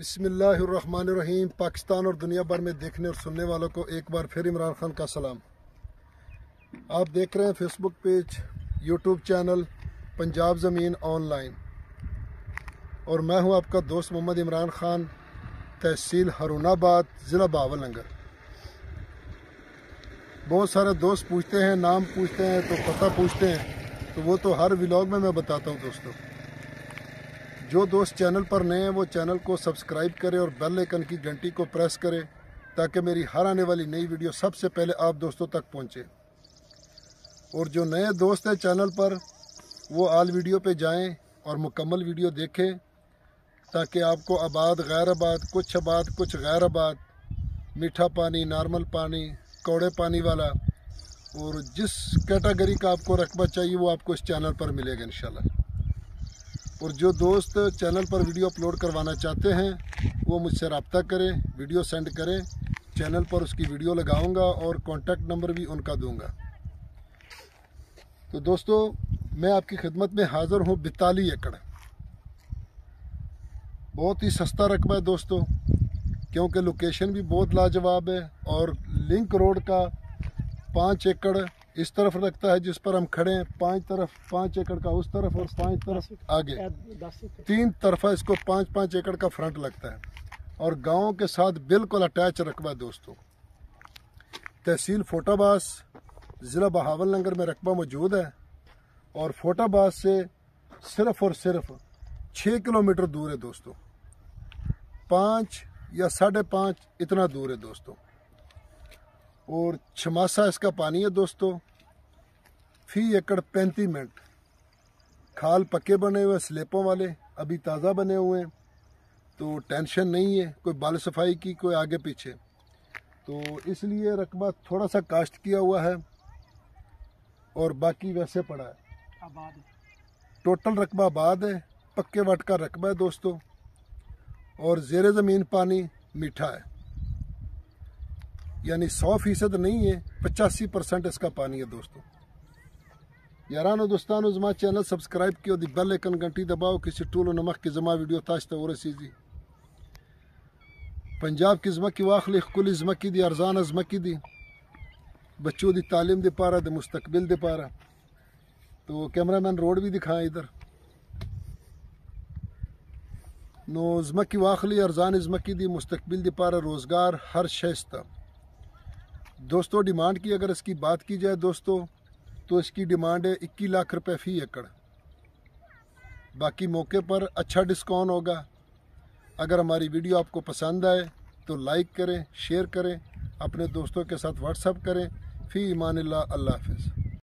बिस्मिल्लाहिर्रहमानिर्रहीम। पाकिस्तान और दुनिया भर में देखने और सुनने वालों को एक बार फिर इमरान खान का सलाम। आप देख रहे हैं Facebook page, YouTube channel Punjab ज़मीन ऑनलाइन, और मैं हूं आपका दोस्त मोहम्मद इमरान खान, तहसील हरुणाबाद, ज़िला बहावलनगर। बहुत सारे दोस्त पूछते हैं, नाम पूछते हैं तो पता पूछते हैं, तो वो तो हर व्लॉग में मैं बताता हूं दोस्तों। जो दोस्त चैनल पर नए हैं वो चैनल को सब्सक्राइब करें और बेल आइकन की घंटी को प्रेस करें ताकि मेरी हर आने वाली नई वीडियो सबसे पहले आप दोस्तों तक पहुंचे। और जो नए दोस्त हैं चैनल पर वो आल वीडियो पे जाएं और मुकम्मल वीडियो देखें ताकि आपको आबाद गैर आबाद, कुछ गैर आबाद, मीठा पानी, नॉर्मल पानी, कौड़े पानी वाला और जिस कैटेगरी का आपको रकबा चाहिए वो आपको इस चैनल पर मिलेगा इंशाल्लाह। और जो दोस्त चैनल पर वीडियो अपलोड करवाना चाहते हैं वो मुझसे रब्ता करें, वीडियो सेंड करें, चैनल पर उसकी वीडियो लगाऊंगा और कॉन्टैक्ट नंबर भी उनका दूंगा। तो दोस्तों मैं आपकी खिदमत में हाज़िर हूँ। 42 एकड़ बहुत ही सस्ता रकबा है दोस्तों, क्योंकि लोकेशन भी बहुत लाजवाब है और लिंक रोड का 5 एकड़ इस तरफ रखता है जिस पर हम खड़े हैं, 5 एकड़ का उस तरफ और 5 तरफ आगे, 3 तरफा इसको 5 एकड़ का फ्रंट लगता है और गाँव के साथ बिल्कुल अटैच रकबा दोस्तों। तहसील फोटाबाज, ज़िला बहावलनगर में रकबा मौजूद है और फोटाबाज से सिर्फ और सिर्फ 6 किलोमीटर दूर है दोस्तों, 5 या 5.5 इतना दूर है दोस्तों। और छमासा इसका पानी है दोस्तों, फी एकड़ 35 मिनट। खाल पक्के बने हुए, स्लेपों वाले अभी ताज़ा बने हुए हैं, तो टेंशन नहीं है कोई बाल सफाई की, कोई आगे पीछे, तो इसलिए रकबा थोड़ा सा काश्त किया हुआ है और बाकी वैसे पड़ा है। टोटल रकबा आबाद है, पक्के वट का रकबा है दोस्तों और ज़ेरे ज़मीन पानी मीठा है, यानी 100% नहीं है, 85% इसका पानी है दोस्तों। यारानो दोस्तानो जमा चैनल सब्सक्राइब किया, दी बेल आइकन घंटी दबाओ, किसी टूलो नमक की जमा वीडियो ताश्ता और सीजी पंजाब की जमा की वाखली कुली जमा की दी, अरजान जमा की दी, बच्चों दी तालीम दे पारा, दे मुस्तकबिल दे पारा। तो कैमरामैन रोड भी दिखाएं इधर नो जमा की वाखली अरजान जमा की दी, मुस्तकबिल दे पारा, रोज़गार हर शैस्ता दोस्तों। डिमांड की अगर इसकी बात की जाए दोस्तों तो इसकी डिमांड है 21 लाख रुपए फी एकड़। बाकी मौके पर अच्छा डिस्काउंट होगा। अगर हमारी वीडियो आपको पसंद आए तो लाइक करें, शेयर करें, अपने दोस्तों के साथ व्हाट्सएप करें। फी ईमानिल्लाह, अल्लाह हाफिज़।